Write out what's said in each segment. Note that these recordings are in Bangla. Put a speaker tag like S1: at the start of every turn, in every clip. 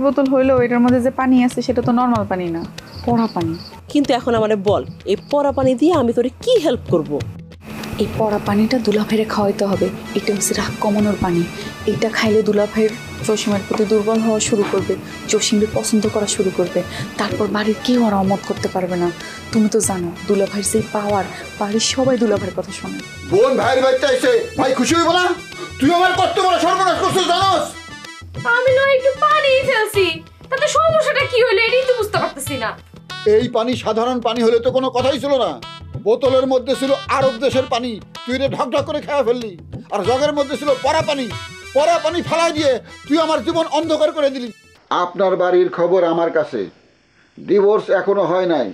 S1: পানির বোতল হইলেও এটার মধ্যে যে পানি আছে সেটা তো নর্মাল পানি না, পড়া পানি।
S2: কিন্তু এখন আমারে বল, এই পড়া পানি দিয়ে আমি তোরে কি হেল্প করব?
S1: এই পড়া পানিটা দুলাভাইরে খাওয়াইতে হবে। এটা হচ্ছে রাগ কমানোর পানি। এটা খাইলে দুলাভাইয়ের জসিমের প্রতি দুর্বল হওয়া শুরু করবে, জসিমকে পছন্দ করা শুরু করবে। তারপর বাড়ির কেউ আর অমত করতে পারবে না। তুমি তো জানো দুলাভাইয়ের যে পাওয়ার, বাড়ির সবাই দুলাভাইয়ের কথা শোনে।
S3: বোন ভাইয়ের বাড়িতে এসে ভাই খুশি হইব না? তুই আমার কত বড় সর্বনাশ করছিস জানোস?
S4: আমি নয় একটু পানি ফেলছি, তাতে সমস্যাটা কি হলো এটাই তো বুঝতে পারতেছি না।
S3: এই পানি সাধারণ পানি হলে তো কোনো কথাই ছিল না। বোতলের মধ্যে ছিল আরব দেশের পানি, তুই রে ঢক ঢক করে খেয়ে ফেললি। আর জগের মধ্যে ছিল পরা পানি, পরা পানি ফেলাই দিয়ে তুই আমার জীবন অন্ধকার করে দিলি। আপনার বাড়ির খবর আমার কাছে, ডিভোর্স এখনো হয় নাই,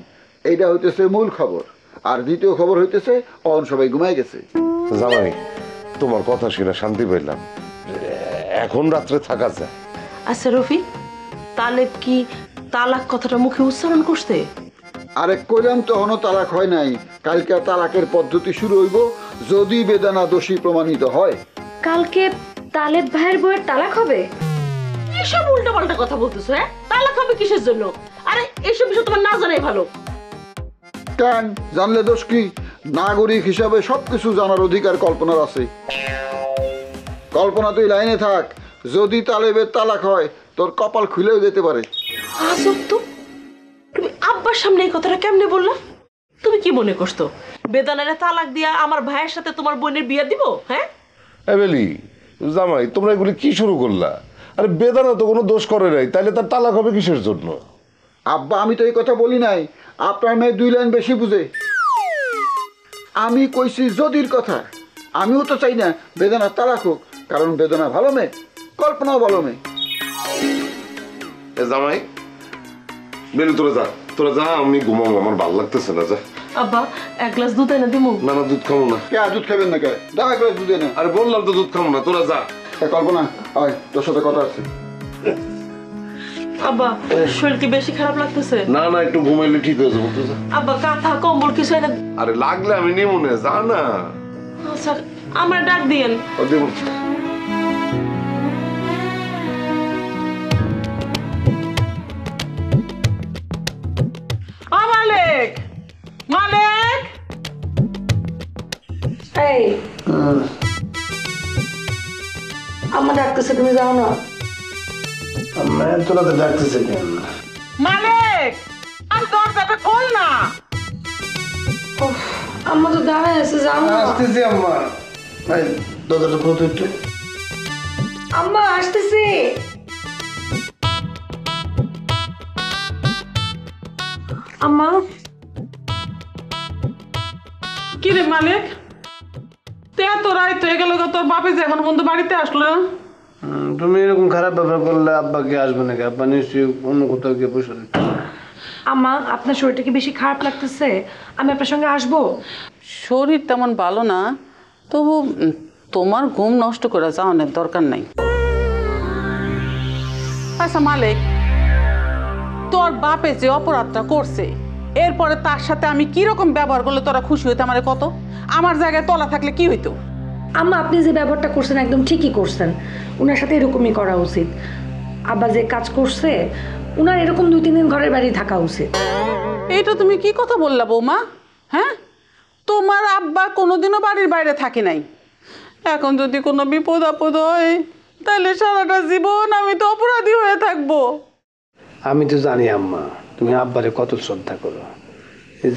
S3: এইটা হইতেছে মূল খবর। আর দ্বিতীয় খবর হইতেছে অন সবাই ঘুমাই গেছে।
S5: জামাই, তোমার কথা শুনে শান্তি পেলাম, এখন রাত্রে থাকা যায়।
S2: আচ্ছা রফিক, তালেব কি তালাক কথাটা মুখে উচ্চারণ করছে?
S3: আরে কইলাম তো এখনো তালাক হয় নাই। কালকে তালাকের পদ্ধতি শুরু হইব যদি বেদানা দোষী প্রমাণিত হয়।
S4: কালকে তালেব ভাইয়ের বউয়ের তালাক হবে?
S2: এসব উল্টো পাল্টা কথা বলতেছো? হ্যাঁ, তালাক হবে কিসের জন্য? আরে এইসব বিষয় তোমার না জানাই ভালো।
S3: কেন জানলে দোষ কি? নাগরিক হিসাবে সবকিছু জানার অধিকার কল্পনার আছে। কল্পনা তুই লাইনে থাক, যদি তালেবের তালাক হয় তোর কপাল খুলেও যেতে পারে।
S2: আজব তো, তুমি আব্বার সামনে এই কথাটা কেমনে বললা? তুমি কি মনে করছো বেদানারে তালাক দিয়া আমার ভাইয়ের সাথে তোমার বোনের বিয়ে দিব? হ্যাঁ
S5: এবেলি, জামাই তোমরা এগুলি কি শুরু করলা? আরে বেদানা তো কোনো দোষ করে নাই, তাহলে তার তালাক হবে কিসের জন্য?
S3: আব্বা আমি তো এই কথা বলি নাই, আপনার মেয়ে 2 লাইন বেশি বুঝে। আমি কইছি যদির কথা। আমিও তো চাই না বেদনা তালাক হোক, কারণ বেদনা ভালো মেয়ে, কল্পনাও ভালো মেয়ে।
S5: জামাই বেলি, তোরা যা, আমি ঘুমাবো, আমার ভালো লাগতেছে না। যা
S2: আব্বা, এক গ্লাস দুধ এনে দিমু?
S5: না না, দুধ খাবো না।
S3: কে দুধ খাবেন না? কে দেখা করে দুধ এনে?
S5: আরে বললাম তো দুধ খাবো না, তোরা যা।
S3: কল্পনা আয়, তোর সাথে কথা আছে।
S2: আব্বা, শরীর কি বেশি খারাপ লাগতেছে?
S5: না না, একটু ঘুমাইলে ঠিক হয়ে যাবো।
S2: আব্বা, কাঁথা কম্বল কিছু এনে?
S5: আরে লাগলে আমি নেবো না, যা না।
S2: আচ্ছা, আমার ডাক দিয়েন। মালিক, মালিক,
S6: এই আমার ডাকতেছে, তুমি যাও না।
S7: তোরা তো ডাকতেছে কেন?
S2: মালিক, আর দরজাটা খোল না।
S6: আম্মা তো দাঁড়ায় আছে, যাও না।
S7: আসতেছি আম্মা। ভাই দরজাটা খোলো তো একটু।
S6: আম্মা আসতেছি। আম্মা।
S8: কি রে মালিক, তো রাইত হয়ে গেল, তোর বাপে যে এখন বন্ধু বাড়িতে আসলো না?
S7: তুমি এরকম খারাপ ব্যবহার করলে আব্বা কি আসবে নাকি? আব্বা নিশ্চয়ই অন্য কোথাও গিয়ে বসে দিচ্ছে।
S6: আম্মা, আপনার শরীরটা কি বেশি খারাপ লাগতেছে? আমি আপনার সঙ্গে আসবো?
S8: শরীর তেমন ভালো না, তবু তোমার ঘুম নষ্ট করে যাওয়ানোর দরকার নাই। আচ্ছা মালিক, তোর বাপে যে অপরাধটা করছে, এরপরে তার সাথে আমি কিরকম ব্যবহার করলে তোরা খুশি হইতে? আমার কত, আমার জায়গায় তলা থাকলে কি হইতো?
S6: আম্মা, আপনি যে ব্যবহারটা করছেন একদম ঠিকই করছেন। উনার সাথে এরকমই করা উচিত। আব্বা যে কাজ করছে, উনার এরকম 2-3 দিন ঘরের বাইরে থাকা উচিত।
S8: এইটা তুমি কি কথা বললা বৌমা? হ্যাঁ, তোমার আব্বা কোনোদিনও বাড়ির বাইরে থাকে নাই। এখন যদি কোনো বিপদ আপদ হয়, তাহলে সারাটা জীবন আমি তো অপরাধী হয়ে থাকবো।
S7: আমি তো জানি আম্মা তুমি আব্বারে কত শ্রদ্ধা করো।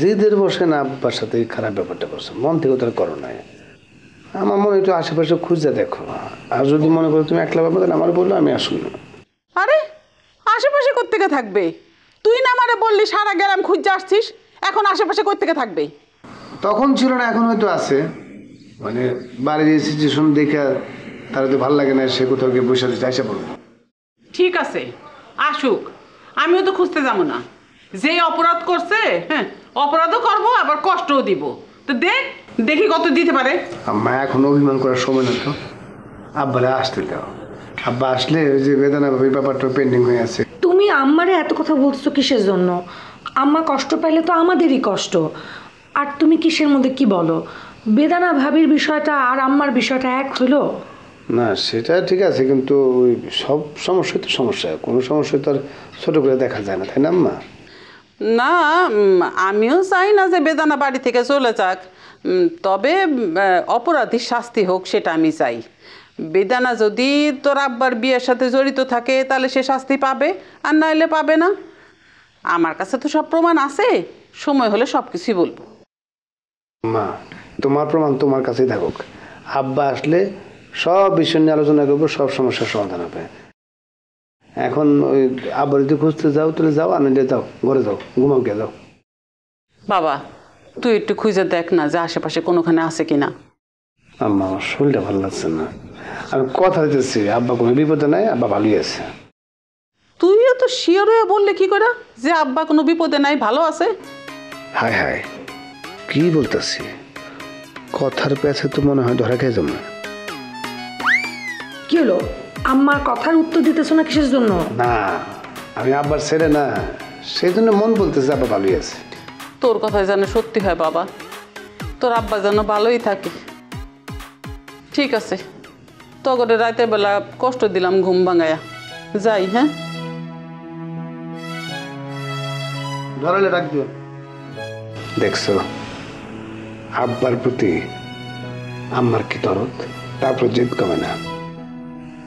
S7: যেদের বসে না আব্বার সাথে খারাপ ব্যাপারটা করছো, মন থেকে তার করো না। আমার মনে একটু আশেপাশে খুঁজে দেখো, আর যদি মনে করো তুমি একলা ব্যাপার, তাহলে আমার বললো আমি আসুন না।
S8: আরে আশেপাশে কোত্থেকে থাকবে? তুই না আমারে বললি সারা গ্রাম খুঁজে আসছিস, এখন আশেপাশে কোত্থেকে থাকবে?
S7: তখন ছিল না, এখন হয়তো আছে। মানে বাড়ির এই সিচুয়েশন দেখে তার তো ভালো লাগে না, সে কোথাও গিয়ে বসে দিতে আসে পড়বো।
S8: ঠিক আছে, আসুক, আমিও তো খুঁজতে যাবো না। যে অপরাধ করছে, হ্যাঁ অপরাধও করবো, আবার কষ্টও দিব। তো দেখি কত দিতে পারে।
S7: আম্মা এখন অভিমান করার সময় না তো, আব্বারে আসতে দাও। আব্বা আসলে ওই যে বেদনা ভাবে ব্যাপারটা পেন্ডিং হয়ে আছে।
S6: তুমি আম্মারে এত কথা বলছো কিসের জন্য? আম্মা কষ্ট পাইলে তো আমাদেরই কষ্ট। আর তুমি কিসের মধ্যে কি বলো? বেদানা ভাবির বিষয়টা আর আম্মার বিষয়টা এক হইলো?
S7: না সেটা ঠিক আছে, কিন্তু ওই সব সমস্যাই তো সমস্যা, কোনো সমস্যা তো আর ছোটো করে দেখা যায় না, তাই না আম্মা?
S8: না আমিও চাই না যে বেদানা বাড়ি থেকে চলে যাক, তবে অপরাধীর শাস্তি হোক সেটা আমি চাই। বেদানা যদি তোর আব্বার বিয়ের সাথে জড়িত থাকে তাহলে সে শাস্তি পাবে, আর নাইলে পাবে না। আমার কাছে তো সব প্রমাণ আছে, সময় হলে সব কিছুই বলবো।
S7: মা তোমার প্রমাণ তোমার কাছেই থাকুক, আব্বা আসলে সব বিষয় নিয়ে আলোচনা করবো, সব সমস্যার সমাধান হবে। এখন ওই আব্বা যদি খুঁজতে যাও তাহলে যাও, আর নাহলে যাও ঘরে যাও, ঘুমাও গিয়ে যাও।
S8: বাবা তুই একটু খুঁজে দেখ না যে আশেপাশে কোনোখানে আছে কিনা।
S7: আম্মা আমার শরীরটা ভালো লাগছে না, আমি কথা দিতেছি আব্বা কোনো বিপদে নাই, আব্বা ভালোই আছে।
S8: তুইও তো শিওর হয়ে বললে কি করে যে আব্বা কোনো বিপদে নাই, ভালো আছে?
S7: হায় হায় কি বলতেছি, কথার পেছে তো মনে হয় ধরা খেয়ে যাবো।
S6: কি হলো, আম্মার কথার উত্তর দিতেছো না কিসের জন্য?
S7: না আমি আব্বার ছেড়ে না, সেই জন্য মন বলতেছে আব্বা ভালোই আছে।
S8: তোর কথাই যেন সত্যি হয় বাবা, তোর আব্বা যেন ভালোই থাকে। ঠিক আছে, তগরে রাতের বেলা কষ্ট দিলাম ঘুম ভাঙায়া, যাই। হ্যাঁ
S7: ধরালে রাখবে। দেখছো আব্বার প্রতি আম্মার কি দরদ, তারপর জেদ কমে না।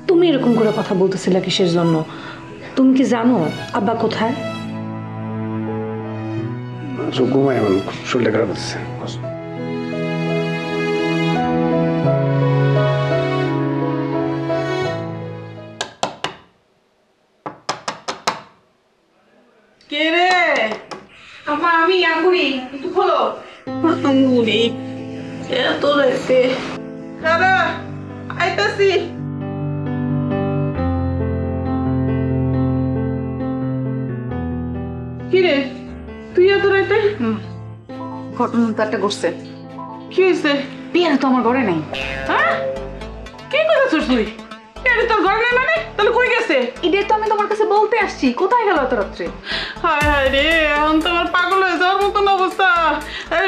S6: তুমি এরকম করে কথা বলতেছিলে কিসের জন্য? তুমি কি জানো আব্বা কোথায়?
S7: ঘুমায়, এমন শরীরটা খারাপ হচ্ছে।
S8: কে রে?
S4: আম্মা আমি আঙ্গুরি একটু খোলো।
S8: আঙ্গুরি এত রাতে? খারা আইতাছি। কি রে তুই এত রাতে?
S1: ঘটনা তো একটা ঘটছে।
S8: কি হয়েছে?
S1: পিয়ারা তো আমার ঘরে নাই।
S8: হ্যাঁ কি করেছিস তুই? পেয়ারি তোর ঘরে নেই মানে? তাহলে কই গেছে?
S1: এটাই তো আমি তোমার কাছে বলতে আসছি, কোথায় গেল এত রাত্রে?
S8: হায় হায় রে, এখন তো আমার পাগল হয়ে যাওয়ার মতন অবস্থা। আরে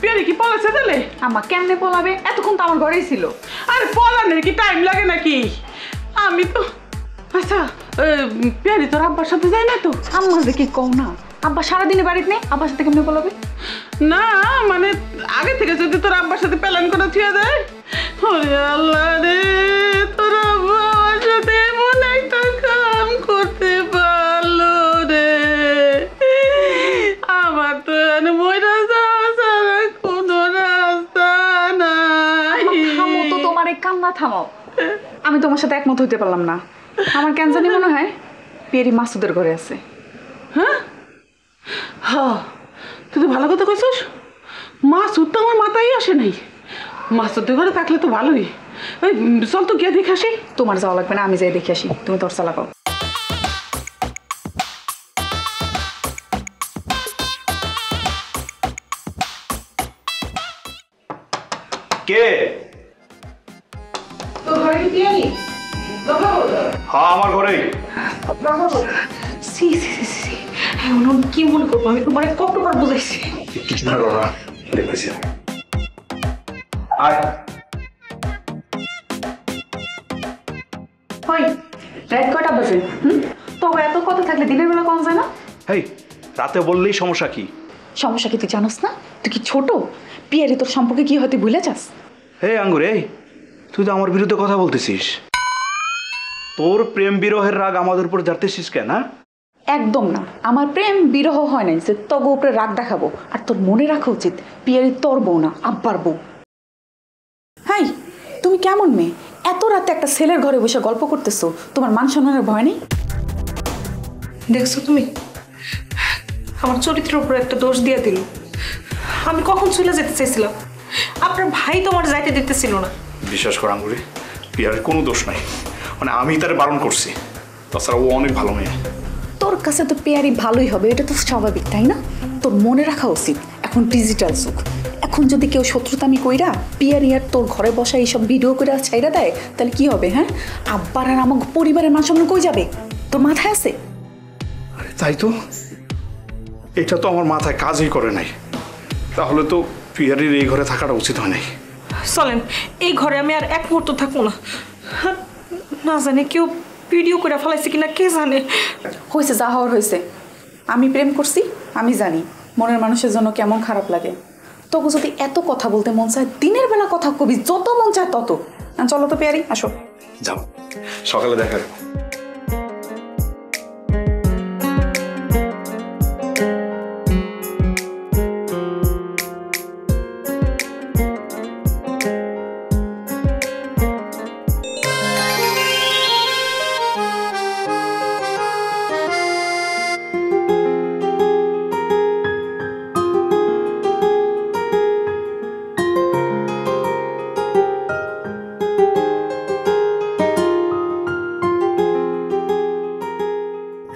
S8: পেয়ারি কি পলাছে তাহলে?
S1: আম্মা কেমনে পলাবে, এতক্ষণ তো আমার ঘরেই ছিল।
S8: আরে পলানোর কি টাইম লাগে নাকি? আমি তো আচ্ছা পেয়ারি তোর আব্বার সাথে যায় না তো?
S1: আম্মা যে কি কও না, আব্বা সারাদিনে বাড়িতে নেই, আব্বার সাথে কেমনে পলাবে?
S8: না মানে আগে থেকে যদি তোর আব্বার সাথে প্ল্যান করে থুয়ে দেয়। ওরে আল্লাহ রে, তোর আব্বা আমার সাথে এমন একটা কাম করতে পারলো রে। আমার তো মইরা যাওয়া ছাড়া কোনো রাস্তা নাই।
S1: থামো তো, তোমার এই কান্না থামাও। আমি তোমার সাথে একমত হইতে পারলাম না। আমার কেন জানি মনে হয় পেরি মাসুদের ঘরে আছে।
S8: হ্যাঁ হ্যাঁ, তুই তো ভালো কথা কইছিস। মাসুদ তো আমার মাথায় আসে নাই। মাসুদের ঘরে থাকলে তো ভালোই। ওই চল তো গিয়ে দেখে আসি।
S1: তোমার যাওয়া লাগবে না, আমি যাই দেখে আসি, তুমি তোর চালাকাও।
S9: কে?
S8: তোর ঘরে কি পেয়ারি?
S9: হ্যাঁ আমার ঘরেই।
S1: সি সি সি সি, এখন কি মনে করবো, আমি তোমার কতবার বুঝাইছি।
S9: কিছু না করো না, দেখতেছি। আয়
S1: হয় রাত কয়টা বাজে? তবে এত কথা থাকলে দিনের বেলা কম যায় না?
S9: হেই, রাতে বললেই সমস্যা কি?
S1: সমস্যা কি তুই জানোস না? তুই কি ছোট? পিয়ারি তোর সম্পর্কে কি হয় তুই ভুলে যাস?
S9: হে আঙ্গুর, এই তুই তো আমার বিরুদ্ধে কথা বলতেছিস। তোর প্রেম বিরহের রাগ আমাদের উপর ঝাড়তেছিস কেন?
S1: একদম না, আমার প্রেম বিরহ হয় নাই যে তগ উপরে রাগ দেখাবো। আর তোর মনে রাখা উচিত পিয়ারি তোর বউ না, আব্বার বউ। হাই, তুমি কেমন মেয়ে? এত রাতে একটা ছেলের ঘরে বসে গল্প করতেছো, তোমার মান সম্মানের ভয় নেই?
S4: দেখছো তুমি আমার চরিত্রের উপর একটা দোষ দিয়ে দিল। আমি কখন চলে যেতে চাইছিলাম, আপনার ভাই তো আমার যাইতে দিতেছিল না।
S9: বিশ্বাস কর আঙ্গুরি, পিয়ারের কোনো দোষ নাই, মানে আমি তার বারণ করছি। তাছাড়া ও অনেক ভালো মেয়ে।
S1: তোর কাছে তো পেয়ারি ভালোই হবে, এটা তো স্বাভাবিক তাই না? তোর মনে রাখা উচিত এখন ডিজিটাল যুগ। এখন যদি কেউ শত্রুতামি কইরা পিয়ারি আর তোর ঘরে বসা এইসব ভিডিও করে ছাইরা দেয় তাহলে কি হবে? হ্যাঁ, আব্বার আর আমার পরিবারের মান সম্মান কই যাবে? তোর মাথায় আছে?
S9: আরে তাই তো, এটা তো আমার মাথায় কাজই করে নাই। তাহলে তো পিয়ারির এই ঘরে থাকাটা উচিত হয় নাই।
S4: চলেন, এই ঘরে আমি আর এক মুহূর্ত থাকবো না। না জানে কেউ ভিডিও করে ফেলাইছে কিনা কে জানে।
S1: হয়েছে, যা হওয়ার হয়েছে। আমি প্রেম করছি, আমি জানি মনের মানুষের জন্য কেমন খারাপ লাগে। তবু যদি এত কথা বলতে মন চায়, দিনের বেলা কথা কবি, যত মন চায় তত। চলো তো পেয়ারি, আসো।
S9: যাও, সকালে দেখা করবো।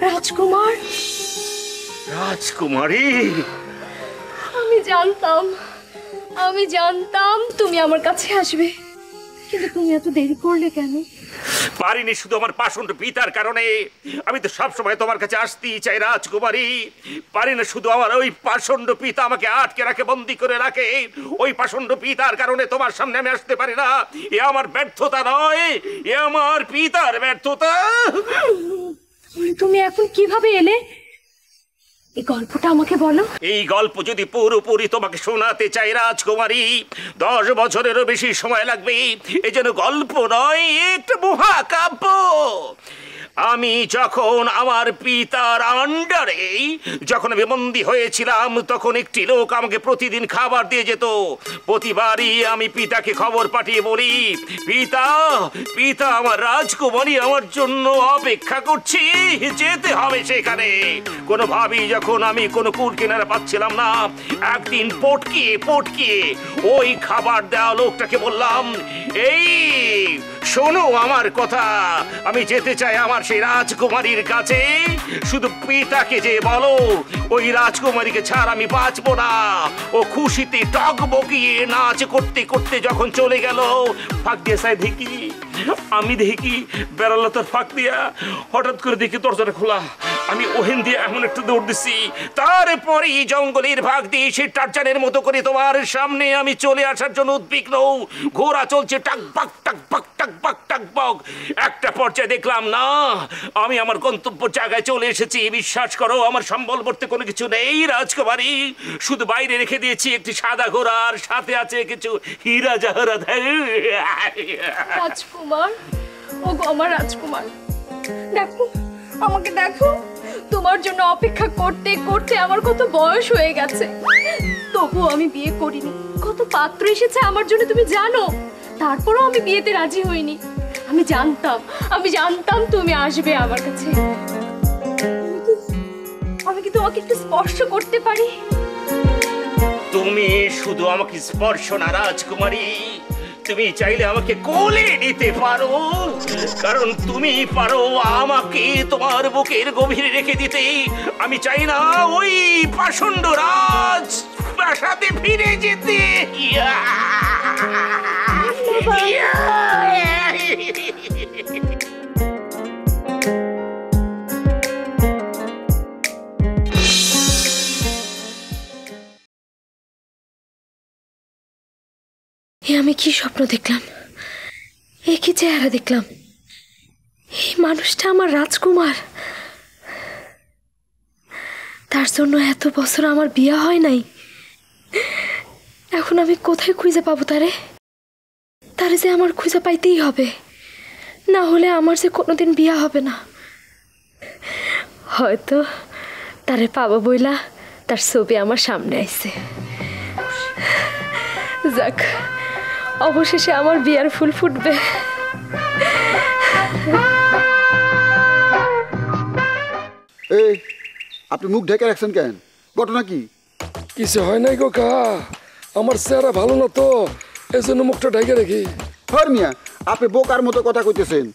S10: রাজকুমার,
S11: রাজকুমারী,
S10: আমি জানতাম তুমি আমার কাছে আসবে, কিন্তু তুমি এত দেরি করলে কেন?
S11: পারিনি শুধু আমার পাষণ্ড পিতার কারণে। আমি তো সবসময় তোমার কাছে আসতেই চাই রাজকুমারী। পারি না শুধু আমার ওই পাষণ্ড পিতা আমাকে আটকে রাখে, বন্দি করে রাখে। ওই পাষণ্ড পিতার কারণে তোমার সামনে আমি আসতে পারি না। এ আমার ব্যর্থতা নয়, এ আমার পিতার ব্যর্থতা।
S10: তুমি এখন কিভাবে এলে? এই গল্পটা আমাকে বলো।
S11: এই গল্প যদি পুরোপুরি তোমাকে শোনাতে চাই রাজকুমারী, 10 বছরেরও বেশি সময় লাগবে। এই যেন গল্প নয়, একটা মহাকাব্য। আমি যখন আমার পিতার আন্ডারে যখন আমি বন্দী হয়েছিলাম, তখন একটি লোক আমাকে প্রতিদিন খাবার দিয়ে যেত। প্রতিবারই আমি পিতাকে খবর পাঠিয়ে বলি, পিতা, পিতা, আমার রাজকুমারী আমার জন্য অপেক্ষা করছি, যেতে হবে সেখানে। কোনোভাবেই যখন আমি কোনো কুল কিনারা পাচ্ছিলাম না, একদিন পটকিয়ে ওই খাবার দেওয়া লোকটাকে বললাম, এই শোনো আমার কথা, আমি যেতে চাই আমার সেই রাজকুমারীর কাছে। শুধু পিতাকে যে বলো ওই রাজকুমারীকে ছাড়া আমি বাঁচবো না। ও খুশিতে টকবকিয়ে নাচ করতে করতে যখন চলে গেল, ফাঁক দিয়ে সাই আমি দেখি বেড়ালতার ফাঁক দিয়া হঠাৎ করে দেখি দরজাটা খোলা। আমি ওহেন দিয়ে এমন একটু দৌড় দিচ্ছি, তারপরে জঙ্গলের ভাগ দিয়ে সে টারজানের মতো করে তোমার সামনে আমি চলে আসার জন্য উদ্বিগ্ন। ঘোড়া চলছে টাক বাক টাক বাক টাক বাক টাক বাক। একটা পর্যায়ে দেখলাম না, আমি আমার গন্তব্য জায়গায় চলে এসেছি। বিশ্বাস করো, আমার সম্বল বলতে কোনো কিছু নেই রাজকুমারী। শুধু বাইরে রেখে দিয়েছি একটি সাদা ঘোড়া, আর সাথে আছে কিছু হীরা জহরাত।
S10: রাজকুমার, ও গো আমার রাজকুমার, দেখো আমাকে দেখো। তোমার জন্য অপেক্ষা করতে করতে আমার কত বয়স হয়ে গেছে, তবুও আমি বিয়ে করিনি। কত পাত্র এসেছে আমার জন্য তুমি জানো, তারপরও আমি বিয়েতে রাজি হইনি। আমি জানতাম তুমি আসবে আমার কাছে। আমি কি তোমাকে একটু স্পর্শ করতে পারি?
S11: তুমি শুধু আমাকে স্পর্শ না রাজকুমারী, তুমি চাইলে আমাকে কোলে নিতে পারো, কারণ তুমি পারো আমাকে তোমার বুকের গভীরে রেখে দিতে। আমি চাই না ওই পাষণ্ড রাজ প্রাসাদে ফিরে যেতে।
S10: আমি কি স্বপ্ন দেখলাম? এ কি চেহারা দেখলাম? এই মানুষটা আমার রাজকুমার, তার জন্য এত বছর আমার বিয়ে হয় নাই। এখন আমি কোথায় খুঁজে পাবো তারে? তারে যে আমার খুঁজে পাইতেই হবে, না হলে আমার যে কোনোদিন বিয়ে হবে না। হয়তো তারে পাবো বইলা তার ছবি আমার সামনে আইছে। যাক, অবশেষে আমার বিয়ার ফুল ফুটবে।
S3: এই আপনি মুখ ঢেকে রাখছেন কেন? ঘটনা কি?
S12: কিছু হয় নাই গো কা, আমার চেহারা ভালো না তো, এই জন্য মুখটা ঢেকে রাখি।
S3: হর মিয়া, আপনি বোকার মতো কথা কইতেছেন।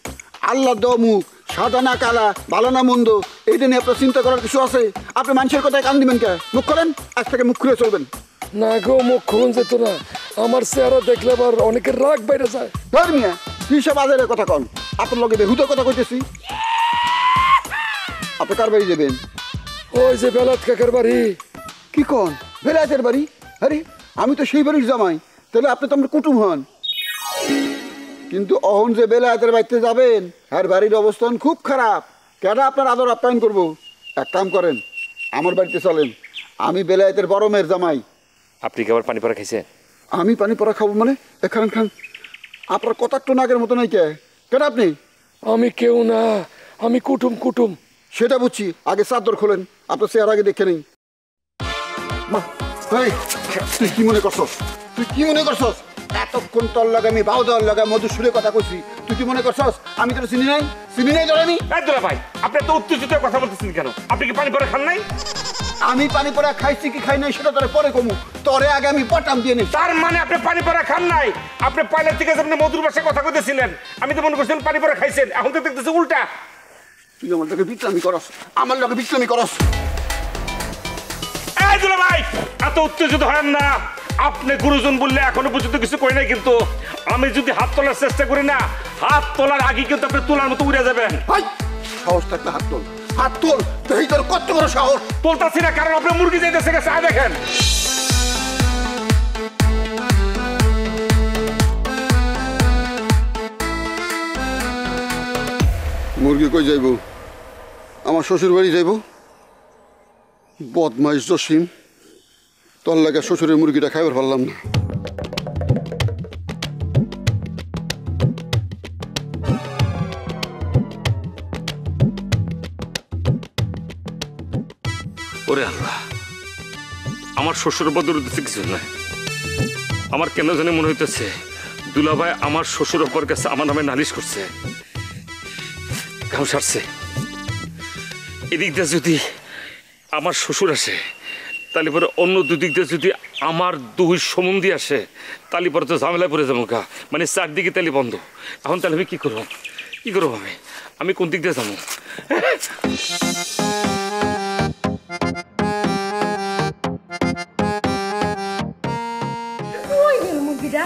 S3: আল্লাহ দেওয়া মুখ, সাদা না কালা, ভালো না মন্দ, এইটা নিয়ে আপনার চিন্তা করার কিছু আছে? আপনি মানুষের কথায় কান দিবেন কে? মুখ খোলেন, আজ থেকে মুখ খুলে চলবেন।
S12: না গো, মুখ খুলুন যেত না, আমার চেহারা দেখলে আবার অনেকের রাগ বাইরে যায়।
S3: ধর মিয়া, হিসাব আজারের কথা কন। আপনার লগে বেহুদের কথা কইতেছি। আপনি কার বাড়ি যাবেন?
S12: ওই যে বেলাত কাকার বাড়ি।
S3: কি কন? বেলায়েতের বাড়ি? আরে আমি তো সেই বাড়ির জামাই, তাহলে আপনি তো আমার কুটুম হন। কিন্তু অহন যে বেলায়েতের বাড়িতে যাবেন আর বাড়ির অবস্থান খুব খারাপ। কেডা আপনার আদর আপ্যায়ন করবো? এক কাম করেন, আমার বাড়িতে চলেন। আমি বেলায়েতের বড় মেয়ের জামাই।
S11: আপনি কি আবার পানি পড়া খাইছেন?
S3: আমি পানি পড়া খাবো মানে? খান খান। আপনার কথা একটু নাকের মতো নাই। কেডা আপনি?
S12: আমি কেউ না, আমি কুটুম কুটুম।
S3: সেটা বুঝছি, আগে চাদর খোলেন, আপনার চেহারা আগে দেখে নেই। তুই কি মনে করছস? তুই কি মনে করছস? এতক্ষণ তোর লাগে আমি বাউ দেওয়ার লাগে মধু সুরে কথা কইছি, তুই কি মনে করছস আমি তোর চিনি নাই? চিনি নাই তোর আমি?
S11: দুলা ভাই, আপনি তো উত্তেজিত কথা বলতেছেন কেন? আপনি কি পানি পড়া খান নাই?
S3: আমি পানি পড়া খাইছি কি খাই নাই সেটা তোরে পরে কমু, তোরে আগে আমি বটাম দিয়ে নিই।
S11: তার মানে আপনি পানি পড়া খান নাই? আপনি পাইলের থেকে আপনি মধুর ভাষায় কথা কইতেছিলেন, আমি তো মনে করছিলাম পানি পড়া খাইছেন, এখন তো দেখতেছি উল্টা।
S3: তুই আমার লগে বিশ্রামি করস, আমার লগে বিশ্রামি করস।
S11: এই দুলা ভাই, এত উত্তেজিত হন না। আপনি গুরুজন বললে এখনো পর্যন্ত কিছু কই নাই, কিন্তু আমি যদি হাত তোলার চেষ্টা করি না, হাত তোলার আগে কিন্তু আপনি তোলার মতো উড়ে যাবেন।
S3: সাহস থাকলে হাত তোল, হাত তোল। দেখি তোর কত বড় সাহস।
S11: তোলতাছি না, কারণ আপনি মুরগি যাইতেছে গেছে। দেখেন
S3: মুরগি কই যাইব? আমার শ্বশুর বাড়ি যাইব? বদমাইশ জসিম, তোর লাগে শ্বশুরের মুরগিটা খাইবার পারলাম না।
S11: ওরে আল্লাহ, আমার শ্বশুর বদর উদ্দেশ্যে কিছু নাই। আমার কেন জানি মনে হইতেছে দুলাভাই আমার শ্বশুর অপর কাছে আমার নামে নালিশ করছে। কারণ সারছে এদিক দিয়ে যদি আমার শ্বশুর আসে, তাহলে পরে অন্য দুদিক দিয়ে যদি আমার দুই সম্বন্ধী আসে, তাহলে পরে তো ঝামেলায় পড়ে যাবো গা। মানে চারদিকে তালি বন্ধ। এখন তাহলে আমি কি করবো? কি করবো আমি কোন দিক দিয়ে যাবো?
S10: মুরগিটা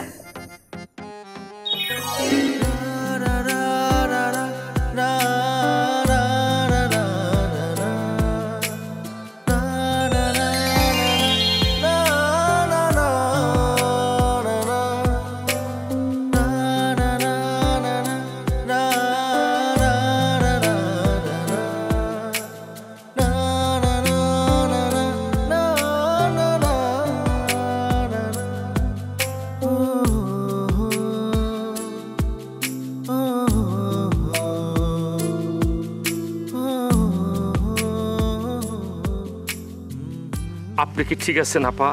S11: আপনি কি ঠিক আছেন আপা?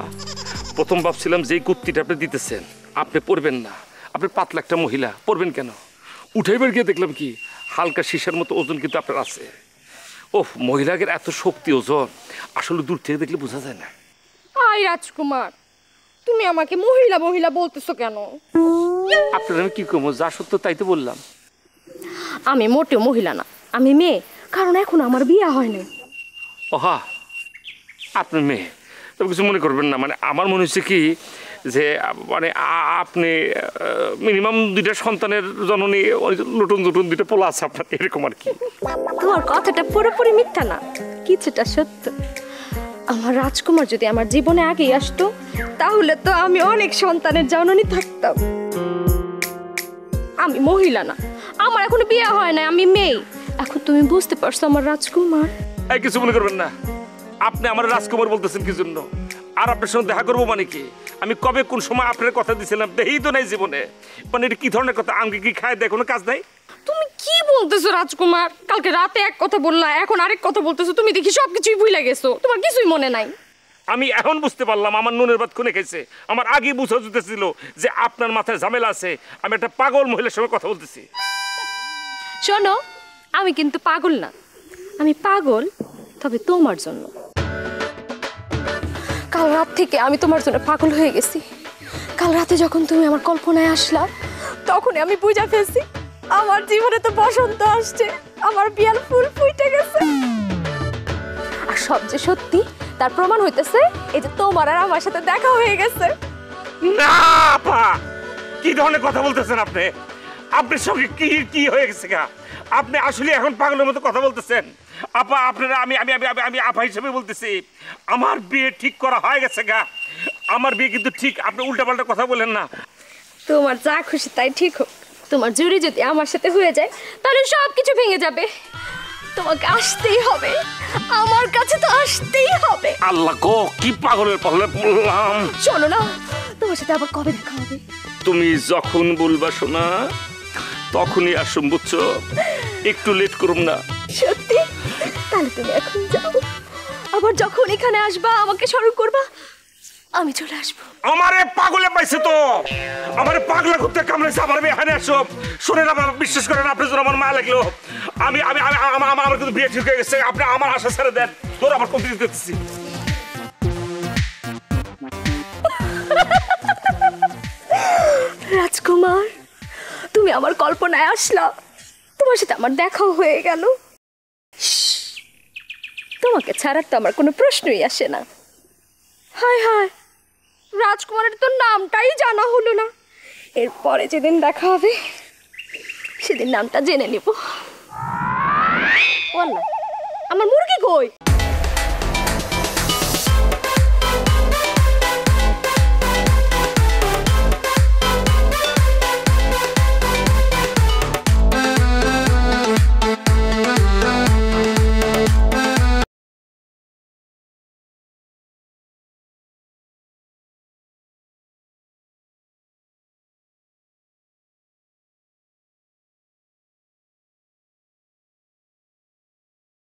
S11: প্রথম ভাবছিলাম যে কুর্তিটা আপনি দিতেছেন আপনি পরবেন না, আপনি পাতলা একটা মহিলা, পরবেন কেন? উঠাইবার গিয়ে দেখলাম কি হালকা সীসার মতো ওজন কিন্তু আপনার আছে। ওহ, মহিলাদের এত শক্তি ওজন আসলে দূর থেকে দেখলে বোঝা যায় না।
S10: আই রাজকুমার, তুমি আমাকে মহিলা মহিলা বলতেছো কেন?
S11: আপনার আমি কি করবো? যা সত্য তাই তো বললাম।
S10: আমি মোটেও মহিলা না, আমি মেয়ে, কারণ এখন আমার বিয়ে হয় না।
S11: ওহা, আপনি মেয়ে, তবে কিছু মনে করবেন না। মানে আমার মনে হচ্ছে কি যে মানে আপনি মিনিমাম 2টা সন্তানের জননী, নতুন নতুন 2টা পোলা আছে আপনার, এরকম আর কি।
S10: তোমার কথাটা পুরোপুরি মিথ্যা না, কিছুটা সত্য। আমার রাজকুমার যদি আমার জীবনে আগেই আসতো, তাহলে তো আমি অনেক সন্তানের জননী থাকতাম। আমি মহিলা না, আমার এখনো বিয়ে হয় না, আমি মেয়ে। এখন তুমি বুঝতে পারছো আমার রাজকুমার?
S11: এই কিছু মনে করবেন না, আপনি আমার রাজকুমার বলতেছেন কি জন্য? আর আপনার সঙ্গে দেখা করবো মানে কি? আমি কবে কোন সময় আপনার কথা দিছিলাম? দেই তো নাই জীবনে। মানে এটা কি ধরনের কথা? আমাকে কি খায় দেয়? কোনো কাজ নাই?
S10: তুমি কি বলতেছো রাজকুমার? কালকে রাতে এক কথা বললা, এখন আরেক কথা বলতেছো। তুমি দেখি সবকিছুই ভুলে গেছো, তোমার কিছুই মনে নাই।
S11: আমি এখন বুঝতে পারলাম আমার নুনের ভাত খুনে খেয়েছে। আমার আগে বুঝা যেতেছিল যে আপনার মাথায় ঝামেলা আছে। আমি একটা পাগল মহিলার সঙ্গে কথা বলতেছি।
S10: শোনো, আমি কিন্তু পাগল না, আমি পাগল তবে তোমার জন্য। কাল রাত থেকে আমি তোমার জন্য পাগল হয়ে গেছি। কাল রাতে যখন তুমি আমার কল্পনায় আসলা, তখনই আমি বুঝা ফেলছি আমার জীবনে তো বসন্ত আসছে, আমার বিয়ার ফুল ফুটে গেছে। আর সব যে সত্যি তার প্রমাণ হইতেছে এই যে তোমার আর আমার সাথে দেখা হয়ে গেছে।
S11: না আপা, কি ধরনের কথা বলতেছেন আপনি? আপনার সঙ্গে কি কি হয়ে গেছে গা? আপনি আসলে এখন পাগলের মতো কথা বলতেছেন। আপা, আপনারা আমি আমি আমি আমি আপা হিসেবে বলতেছি, আমার বিয়ে ঠিক করা হয়ে গেছে গা। আমার বিয়ে কিন্তু ঠিক। আপনি উল্টাপাল্টা কথা বলেন না।
S10: তোমার যা খুশি তাই ঠিক হোক, তোমার জুড়ি যদি আমার সাথে হয়ে যায় তাহলে সব কিছু ভেঙে যাবে। তোমাকে আসতেই হবে, আমার কাছে তো আসতেই হবে।
S11: আল্লাহ গো, কি পাগলের পাগলে বললাম।
S10: শোনো না, তোমার সাথে আবার কবে দেখা হবে?
S11: তুমি যখন বলবা শোনা তখনই আসুম, বুঝছো? একটু লেট করুম না।
S10: সত্যি? তাহলে তুমি এখন যাও, আবার যখন এখানে আসবা আমাকে স্মরণ করবা, আমি চলে আসবো।
S11: আমারে পাগলে পাইছে তো, আমারে পাগলা করতে কামড়েছে। আমার এখানে আসো, শোনেন আমার বিশ্বাস করেন, আপনার জন্য আমার মায়া লাগলো। আমি আমি আমার কিন্তু বিয়ে ঠিক হয়ে গেছে। আপনি আমার আশা ছেড়ে দেন, তোর আমার কত দিতেছি।
S10: রাজকুমার, তুমি আমার কল্পনায় আসলা, তোমার সাথে আমার দেখাও হয়ে গেল। তোমাকে ছাড়ার তো আমার কোনো প্রশ্নই আসে না। হায় হায়, রাজকুমারের তো নামটাই জানা হলো না। এরপরে যেদিন দেখা হবে সেদিন নামটা জেনে নিব। আমার মুরগি কই?